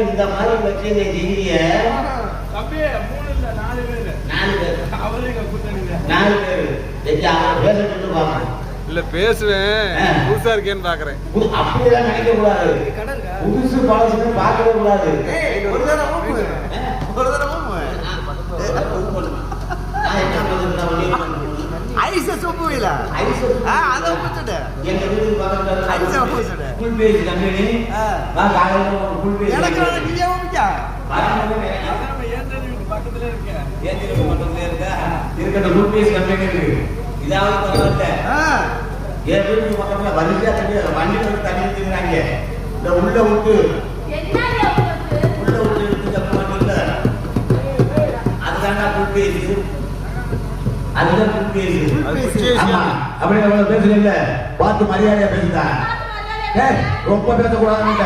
இந்த மாதிரி வச்சு இந்த டிகிரிய 3 இல்ல 4 பேர் 4 பேர் அவரே கூட்டணிங்க 4 பேர் வெச்சு அவன் பேசிட்டு பாப்பா இல்ல பேசுவேன் புதுசா இருக்கேன்னு பாக்குறேன். அப்படிலாம் நினைக்க கூடாது. புதுசு பழசுன்னு பார்க்கவே கூடாது. ஒரு தடவை ஐஸ் சூப்பு இல்ல அத ஊத்துடு எங்க வீட்டுக்கு பக்கத்துல ஐஸ் ஊத்துடு ஃபுல் பேஜ் கம்பெனி வா காலையில ஃபுல் பேஜ் எனக்கு நீயே ஊத்தியா நம்ம ஏன்டனி பக்கத்துல இருக்க ஏன்டனி பக்கத்துல இருக்க இருக்கிற ஃபுல் பேஜ் கம்பெனி இருக்கு. இதாவது பரவாயில்ல. என் வீட்டுக்கு பக்கத்துல வரிசையா தண்ணி வண்டி வந்து தண்ணி ஊத்திக்கிறாங்க. இந்த உள்ள விட்டு எடுத்து தப்ப மாட்டீங்களா? அதுதான் ஃபுல் பேஜ். அதுதான் ஃபுல் பேஜ். ஆமா அப்படி நம்ம பேசுறீங்க பார்த்து மரியாதையா பேசுதா. ரொம்ப பேசக்கூடாதுன்னு